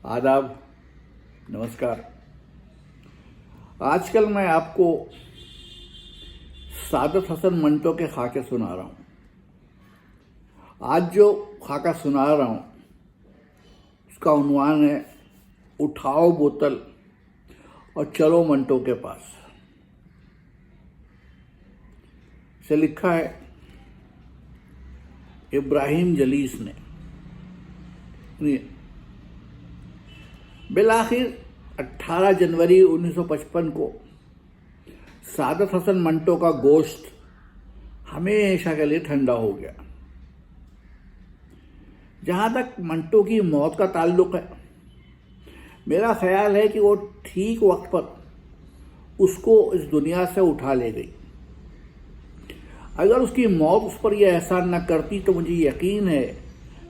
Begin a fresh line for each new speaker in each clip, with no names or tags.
आदाब, नमस्कार। आजकल मैं आपको सादत हसन मंटो के खाके सुना रहा हूँ। आज जो खाका सुना रहा हूँ उसका उन्वान है उठाओ बोतल और चलो मंटो के पास। इसे लिखा है इब्राहिम जलीस ने। बिलाखिर 18 जनवरी 1955 को सादत हसन मंटो का गोश्त हमेशा के लिए ठंडा हो गया। जहाँ तक मंटो की मौत का ताल्लुक है, मेरा ख्याल है कि वो ठीक वक्त पर उसको इस दुनिया से उठा ले गई। अगर उसकी मौत उस पर यह एहसान न करती तो मुझे यकीन है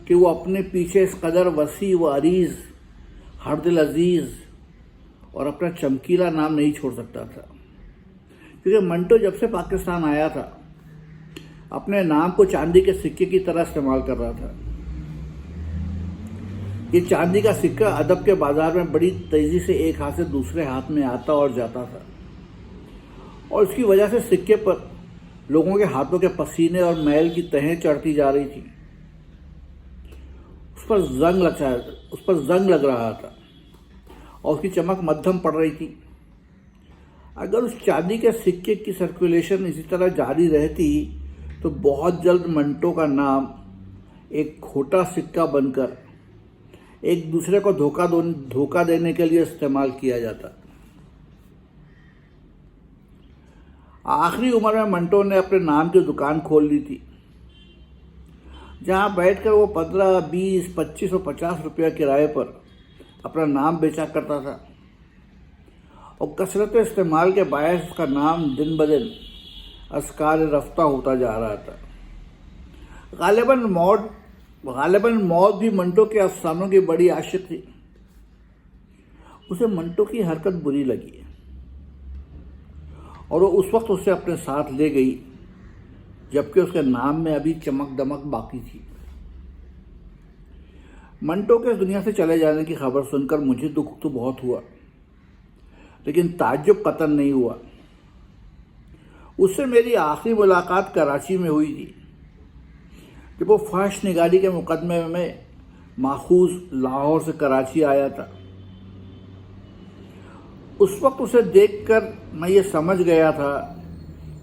कि वो अपने पीछे इस कदर वसी व अरीज, हरदिल अजीज और अपना चमकीला नाम नहीं छोड़ सकता था। क्योंकि मंटो जब से पाकिस्तान आया था अपने नाम को चांदी के सिक्के की तरह इस्तेमाल कर रहा था। ये चांदी का सिक्का अदब के बाजार में बड़ी तेजी से एक हाथ से दूसरे हाथ में आता और जाता था, और इसकी वजह से सिक्के पर लोगों के हाथों के पसीने और मैल की तहें चढ़ती जा रही थी। उस पर जंग लग रहा था और उसकी चमक मध्यम पड़ रही थी। अगर उस चांदी के सिक्के की सर्कुलेशन इसी तरह जारी रहती तो बहुत जल्द मंटो का नाम एक खोटा सिक्का बनकर एक दूसरे को धोखा देने के लिए इस्तेमाल किया जाता। आखिरी उम्र में मंटो ने अपने नाम की दुकान खोल ली थी, जहां बैठकर वो 15, 20, 25 और 50 रुपया किराए पर अपना नाम बेचा करता था। और कसरत इस्तेमाल के बायस उसका नाम दिन ब दिन अस्कार रफ्ता होता जा रहा था। गालिबन मौत भी मंटो के अफसानों की बड़ी आशिक थी। उसे मंटो की हरकत बुरी लगी और वो उस वक्त उसे अपने साथ ले गई जबकि उसके नाम में अभी चमक दमक बाकी थी। मंटो के इस दुनिया से चले जाने की खबर सुनकर मुझे दुख तो बहुत हुआ, लेकिन ताज्जुब कतई नहीं हुआ। उससे मेरी आखिरी मुलाकात कराची में हुई थी, जब वो फहश निगारी के मुकदमे में माखूज लाहौर से कराची आया था। उस वक्त उसे देखकर मैं ये समझ गया था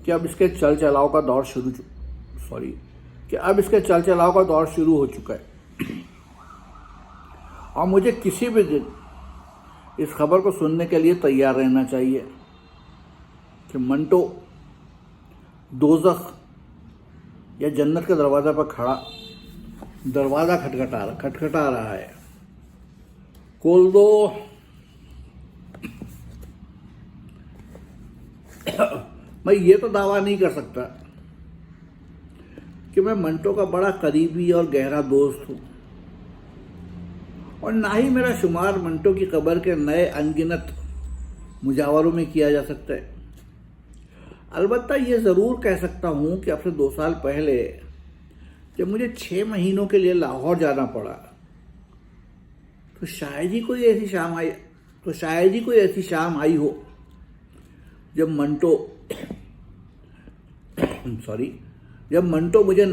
कि अब इसके चल चलाव का दौर शुरू हो चुका है, और मुझे किसी भी दिन इस खबर को सुनने के लिए तैयार रहना चाहिए कि मंटो दोज़ख या जन्नत के दरवाज़ा पर खड़ा दरवाज़ा खटखटा रहा है। खोल दो। मैं ये तो दावा नहीं कर सकता कि मैं मंटो का बड़ा करीबी और गहरा दोस्त हूँ, और ना ही मेरा शुमार मंटो की कब्र के नए अनगिनत मुजावरों में किया जा सकता है। अलबत्ता ये ज़रूर कह सकता हूँ कि अब से 2 साल पहले जब मुझे 6 महीनों के लिए लाहौर जाना पड़ा तो शायद ही कोई ऐसी शाम आई हो जब मंटो मुझे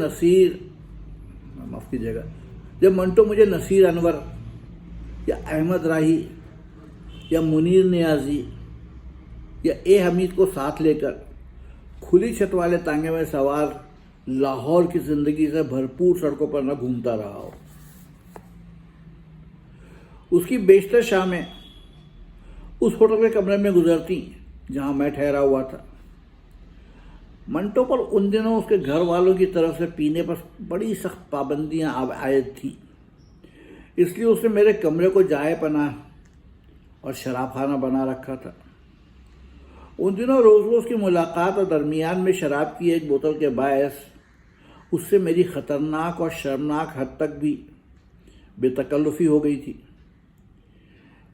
नसीर अनवर या अहमद राही या मुनीर नियाजी या ए हमीद को साथ लेकर खुली छत वाले तांगे में सवार लाहौर की जिंदगी से भरपूर सड़कों पर न घूमता रहा हो। उसकी बेशतर शामें उस होटल के कमरे में गुजरती जहां मैं ठहरा हुआ था। मंटो पर उन दिनों उसके घर वालों की तरफ से पीने पर बड़ी सख्त पाबंदियां आयद थी, इसलिए उसने मेरे कमरे को जाए पनाह और शराब खाना बना रखा था। उन दिनों रोज की मुलाकात और दरमियान में शराब की एक बोतल के बायस उससे मेरी खतरनाक और शर्मनाक हद तक भी बेतकल्लुफ़ी हो गई थी।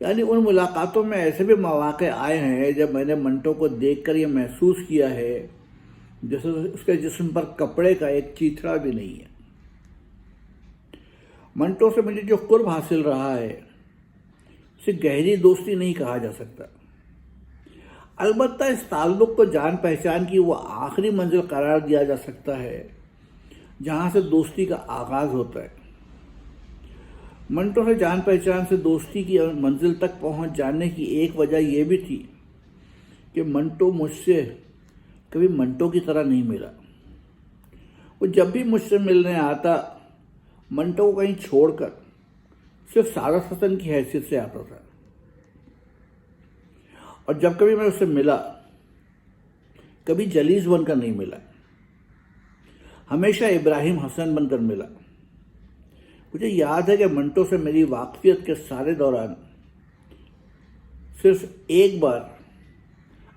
यानी उन मुलाकातों में ऐसे भी मौके आए हैं जब मैंने मंटो को देखकर यह महसूस किया है जैसे उसके जिस्म पर कपड़े का एक चीथड़ा भी नहीं है। मंटो से मुझे जो कुर्ब हासिल रहा है इसे गहरी दोस्ती नहीं कहा जा सकता। अलबत्ता इस ताल्लुक को जान पहचान की वो आखिरी मंजिल करार दिया जा सकता है जहाँ से दोस्ती का आगाज़ होता है। मंटो से जान पहचान से दोस्ती की मंजिल तक पहुँच जाने की एक वजह यह भी थी कि मंटो मुझसे कभी मंटो की तरह नहीं मिला। वो जब भी मुझसे मिलने आता मंटो को कहीं छोड़कर सिर्फ सादत हसन की हैसियत से आता था, और जब कभी मैं उससे मिला कभी जलीस बनकर नहीं मिला, हमेशा इब्राहिम हसन बनकर मिला। मुझे याद है कि मंटो से मेरी वाकफियत के सारे दौरान सिर्फ एक बार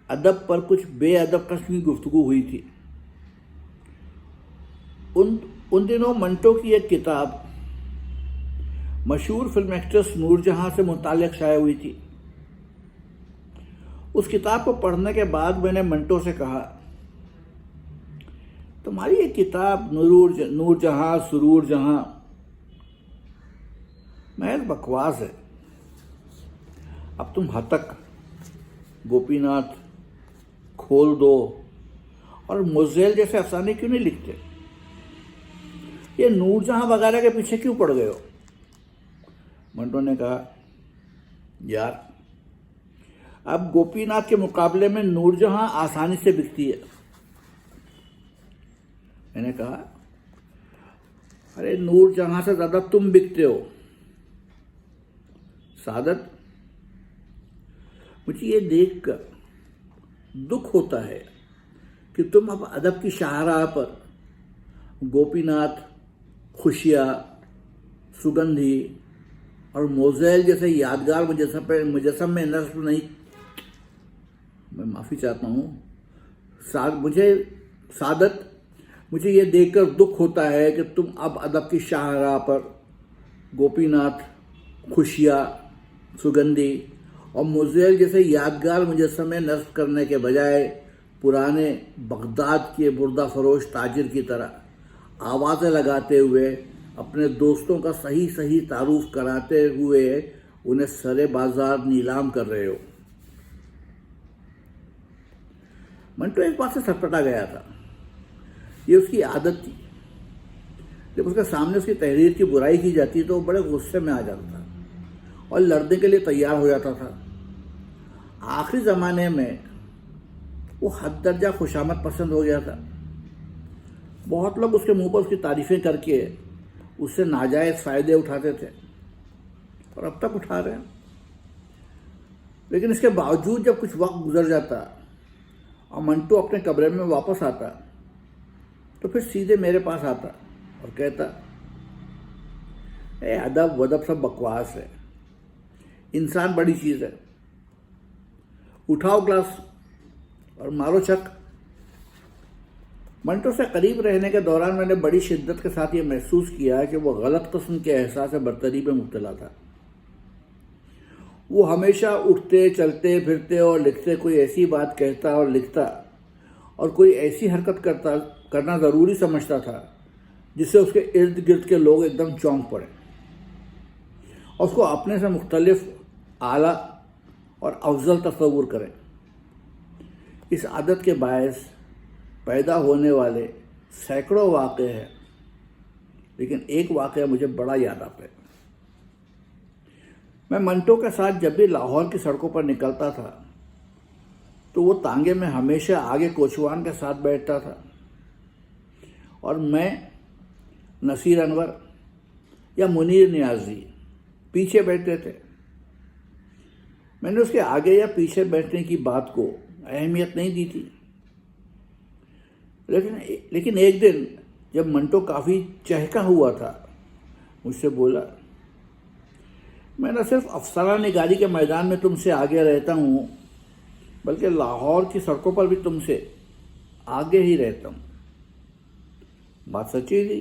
अदब पर कुछ बेअदब किस्म की गुफ्तगू हुई थी। उन दिनों मंटो की एक किताब मशहूर फिल्म एक्ट्रेस नूरजहां से मुताल्लिक़ शाया हुई थी। उस किताब को पढ़ने के बाद मैंने मंटो से कहा, तुम्हारी ये किताब नूरजहां सुरूर जहां महज बकवास है। अब तुम हतक, गोपीनाथ, खोल दो और मुज़ेल जैसे अफसाने क्यों नहीं लिखते? ये नूरजहां वगैरह के पीछे क्यों पड़ गए हो? मंटो ने कहा, यार अब गोपीनाथ के मुकाबले में नूरजहां आसानी से बिकती है। मैंने कहा, अरे नूरजहां से ज्यादा तुम बिकते हो सादत। मुझे ये देखकर दुख होता है कि तुम अब अदब की शाहराह पर गोपीनाथ, खुशिया, सुगंधी और मोज़ेल जैसे यादगार मुजस्सम में नस्ब नहीं। मैं माफ़ी चाहता हूँ सादत, मुझे ये देखकर दुख होता है कि तुम अब अदब की शाहराह पर गोपीनाथ, खुशिया, सुगंधी और मोज़ेल जैसे यादगार मुजस्समे नस्ब करने के बजाय पुराने बगदाद के बुर्दा फरोश ताजिर की तरह आवाज़ें लगाते हुए अपने दोस्तों का सही सही तारुफ कराते हुए उन्हें सरे बाजार नीलाम कर रहे हो। मंटो एक बात से सटपटा गया था। ये उसकी आदत थी, जब उसके सामने उसकी तहरीर की बुराई की जाती तो वो बड़े गुस्से में आ जाता था और लड़ने के लिए तैयार हो जाता था। आखिरी ज़माने में वो हद दर्जा खुशामद पसंद हो गया था। बहुत लोग उसके मुंह पर उसकी तारीफ़ें करके उससे नाजायज़ फ़ायदे उठाते थे और अब तक उठा रहे हैं। लेकिन इसके बावजूद जब कुछ वक्त गुजर जाता और मंटो अपने कमरे में वापस आता तो फिर सीधे मेरे पास आता और कहता, ए अदब वदब सब बकवास है, इंसान बड़ी चीज़ है, उठाओ ग्लास और मारो छक। मंटो से करीब रहने के दौरान मैंने बड़ी शिद्दत के साथ ये महसूस किया कि वह गलत किस्म के एहसास बरतरी में मुब्तला था। वो हमेशा उठते, चलते, फिरते और लिखते कोई ऐसी बात कहता और लिखता और कोई ऐसी हरकत करना ज़रूरी समझता था जिससे उसके इर्द गिर्द के लोग एकदम चौंक पड़े और उसको अपने से मुख्तलिफ, आला और अफजल तस्वुर करें। इस आदत के बायस पैदा होने वाले सैकड़ों वाक़े हैं, लेकिन एक वाक़या मुझे बड़ा याद आता है। मैं मंटो के साथ जब भी लाहौर की सड़कों पर निकलता था तो वो तांगे में हमेशा आगे कोचवान के साथ बैठता था और मैं नसीर अनवर या मुनीर नियाजी पीछे बैठते थे। मैंने उसके आगे या पीछे बैठने की बात को अहमियत नहीं दी थी, लेकिन एक दिन जब मंटो काफ़ी चहका हुआ था मुझसे बोला, मैं न सिर्फ अफसाना निगारी के मैदान में तुमसे आगे रहता हूँ बल्कि लाहौर की सड़कों पर भी तुमसे आगे ही रहता हूँ। बात सच्ची थी,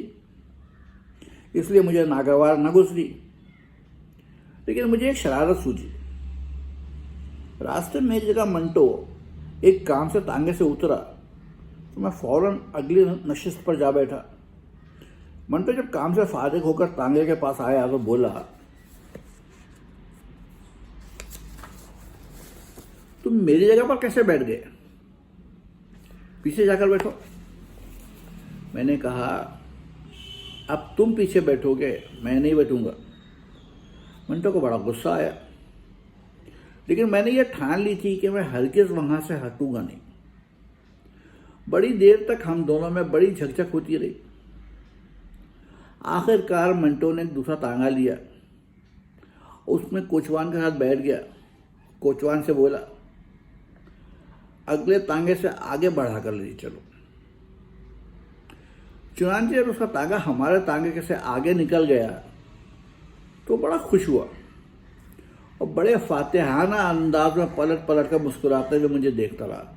इसलिए मुझे नागवार न गुजरी, लेकिन मुझे एक शरारत सूझी। रास्ते में एक जगह मंटो एक काम से तांगे से उतरा तो मैं फौरन अगली नशिस्त पर जा बैठा। मंटो जब काम से फारिग होकर तांगे के पास आया तो बोला, तुम मेरी जगह पर कैसे बैठ गए? पीछे जाकर बैठो। मैंने कहा, अब तुम पीछे बैठोगे, मैं नहीं बैठूंगा। मंटो को बड़ा गुस्सा आया, लेकिन मैंने ये ठान ली थी कि मैं हरगिज वहां से हटूंगा नहीं। बड़ी देर तक हम दोनों में बड़ी झकझक होती रही। आखिरकार मंटो ने एक दूसरा तांगा लिया, उसमें कोचवान के साथ बैठ गया। कोचवान से बोला, अगले तांगे से आगे बढ़ा कर ले चलो। चुनांचे जब उसका तांगा हमारे तांगे से आगे निकल गया तो बड़ा खुश हुआ और बड़े फातिहाना अंदाज में पलट पलट कर मुस्कुराते हुए मुझे देखता रहा।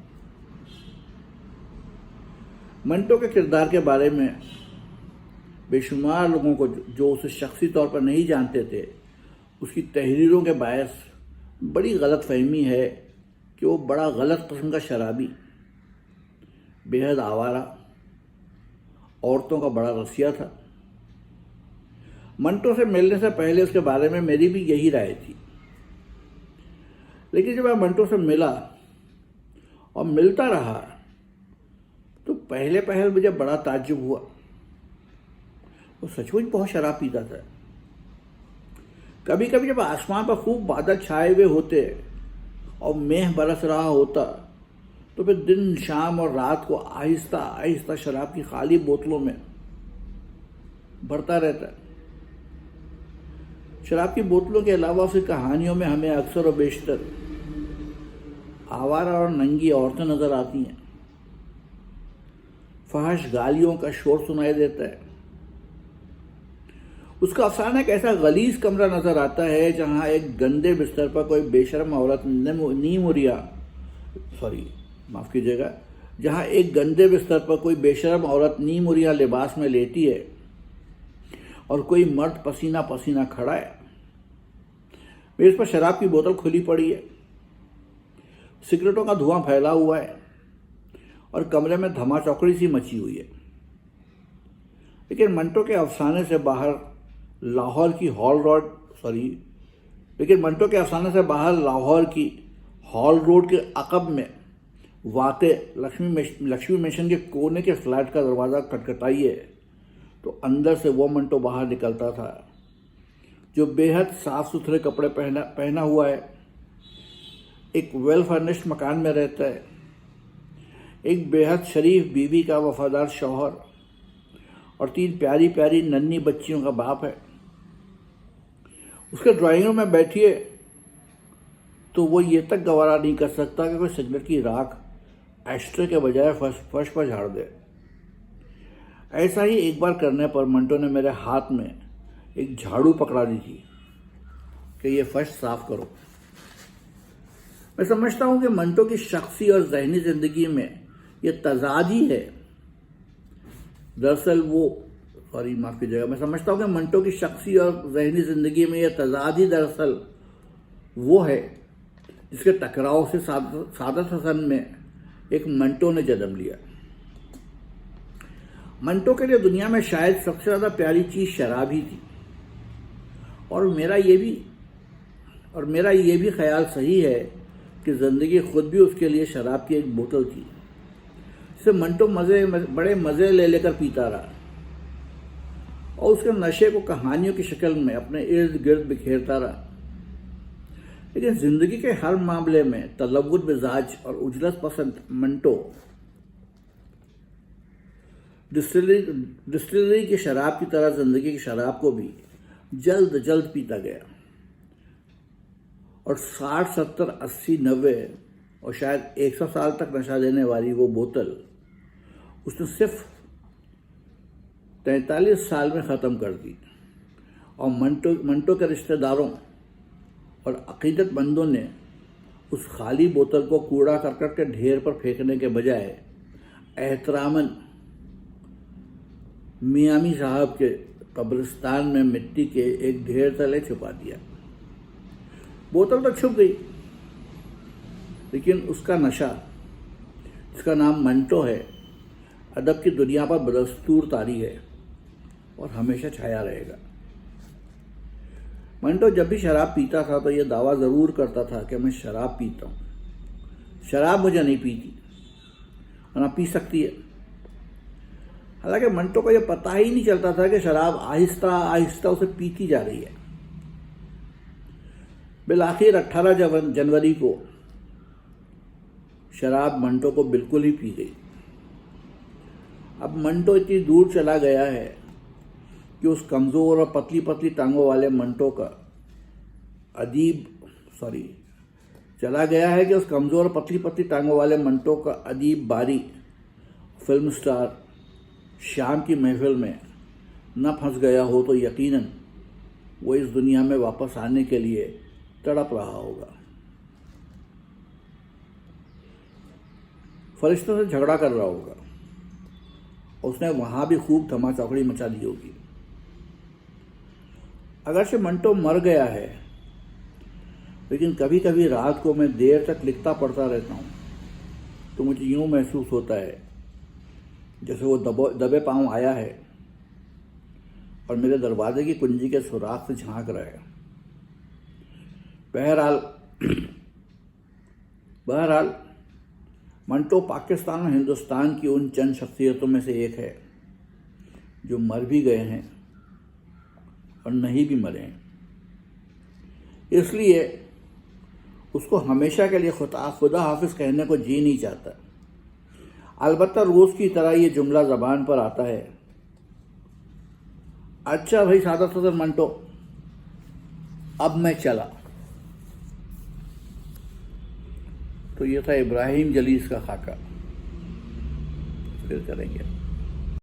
मंटो के किरदार के बारे में बेशुमार लोगों को जो उसे शख्सी तौर पर नहीं जानते थे, उसकी तहरीरों के बायस बड़ी गलत फहमी है कि वो बड़ा गलत किस्म का शराबी, बेहद आवारा, औरतों का बड़ा रसिया था। मंटो से मिलने से पहले उसके बारे में मेरी भी यही राय थी, लेकिन जब मैं मंटो से मिला और मिलता रहा तो पहले पहल मुझे बड़ा ताज्जुब हुआ। वो सचमुच बहुत शराब पीता था। कभी कभी जब आसमान पर खूब बादल छाए हुए होते और मेघ बरस रहा होता तो फिर दिन, शाम और रात को आहिस्ता आहिस्ता शराब की खाली बोतलों में भरता रहता। शराब की बोतलों के अलावा उसकी कहानियों में हमें अक्सर और बेशतर आवारा और नंगी औरतें नजर आती हैं। फहश गालियों का शोर सुनाई देता है। उसका अफसाना एक ऐसा गलीज कमरा नजर आता है जहां एक गंदे बिस्तर पर कोई बेशर्म औरत माफ कीजिएगा, जहां एक गंदे बिस्तर पर कोई बेशर्म औरत नीमुरिया लिबास में लेटी है और कोई मर्द पसीना पसीना खड़ा है। मेज पर शराब की बोतल खुली पड़ी है, सिगरेटों का धुआं फैला हुआ है और कमरे में धमाचौकड़ी सी मची हुई है। लेकिन मंटो के अफसाने से बाहर लाहौर की हॉल रोड के अकब में वाक़े लक्ष्मी मिशन के कोने के फ्लैट का दरवाज़ा खटखटाइए तो अंदर से वो मंटो बाहर निकलता था जो बेहद साफ सुथरे कपड़े पहना हुआ है, एक वेल फर्निश्ड मकान में रहता है, एक बेहद शरीफ बीवी का वफादार शौहर और 3 प्यारी प्यारी नन्ही बच्चियों का बाप है। उसके ड्राइंग रूम में बैठिए तो वो ये तक गवारा नहीं कर सकता कि कोई सिगरेट की राख एस्ट्रे के बजाय फर्श पर झाड़ दे। ऐसा ही एक बार करने पर मंटो ने मेरे हाथ में एक झाड़ू पकड़ा दी थी कि ये फर्श साफ करो। मैं समझता हूं कि मंटो की शख्सी और जहनी जिंदगी में ये तजाद ही है। दरअसल मैं समझता हूं कि मंटो की शख्सी और जहनी जिंदगी में यह तजाद ही दरअसल वो है जिसके टकराव से सादत हसन में एक मंटो ने जन्म लिया। मंटो के लिए दुनिया में शायद सबसे ज्यादा प्यारी चीज शराब ही थी और मेरा ये भी ख्याल सही है कि जिंदगी खुद भी उसके लिए शराब की एक बोतल थी जिसे मंटो बड़े मजे ले लेकर पीता रहा और उसके नशे को कहानियों की शक्ल में अपने इर्द गिर्द बिखेरता रहा। लेकिन जिंदगी के हर मामले में तलव्वुद मिजाज और उजलस पसंद मंटो डिस्टिलरी की शराब की तरह जिंदगी की शराब को भी जल्द जल्द पीता गया और 60, 70, 80, 90 और शायद 100 साल तक नशा देने वाली वो बोतल उसने सिर्फ 43 साल में ख़त्म कर दी और मंटो के रिश्तेदारों और अकीदतमंदों ने उस खाली बोतल को कूड़ा करकट के ढेर पर फेंकने के बजाय एहतरामन मियामी साहब के कब्रिस्तान में मिट्टी के एक ढेर तले छुपा दिया। बोतल तो छुप गई, लेकिन उसका नशा, जिसका नाम मंटो है, अदब की दुनिया पर बदस्तूर तारी है और हमेशा छाया रहेगा। मंटो जब भी शराब पीता था तो यह दावा ज़रूर करता था कि मैं शराब पीता हूँ, शराब मुझे नहीं पीती, ना पी सकती है। हालांकि मंटो को यह पता ही नहीं चलता था कि शराब आहिस्ता आहिस्ता उसे पीती जा रही है। बिल आखिर 18 जनवरी को शराब मंटो को बिल्कुल ही पी गई। अब मंटो इतनी दूर चला गया है कि उस कमज़ोर और पतली पतली टांगों वाले मंटो का चला गया है कि उस कमज़ोर और पतली पतली टांगों वाले मंटो का अदीब बारी फिल्म स्टार शाम की महफिल में न फंस गया हो तो यकीनन वो इस दुनिया में वापस आने के लिए तड़प रहा होगा। फरिश्तों से झगड़ा कर रहा होगा। उसने वहां भी खूब धमाचौकड़ी मचा दी होगी। अगरचे मंटो मर गया है, लेकिन कभी कभी रात को मैं देर तक लिखता पढ़ता रहता हूँ तो मुझे यूँ महसूस होता है जैसे वो दबे पांव आया है और मेरे दरवाजे की कुंजी के सुराख से झांक रहा है। बहरहाल मंटो पाकिस्तान और हिंदुस्तान की उन चंद शख्सियतों में से एक है जो मर भी गए हैं और नहीं भी मरे हैं। इसलिए उसको हमेशा के लिए खुदा हाफिज कहने को जी नहीं चाहता। अलबत्ता रोज़ की तरह ये जुमला ज़बान पर आता है, अच्छा भाई सादा सदर मंटो, अब मैं चला। तो ये था इब्राहिम जलीस का खाका। फिर करेंगे।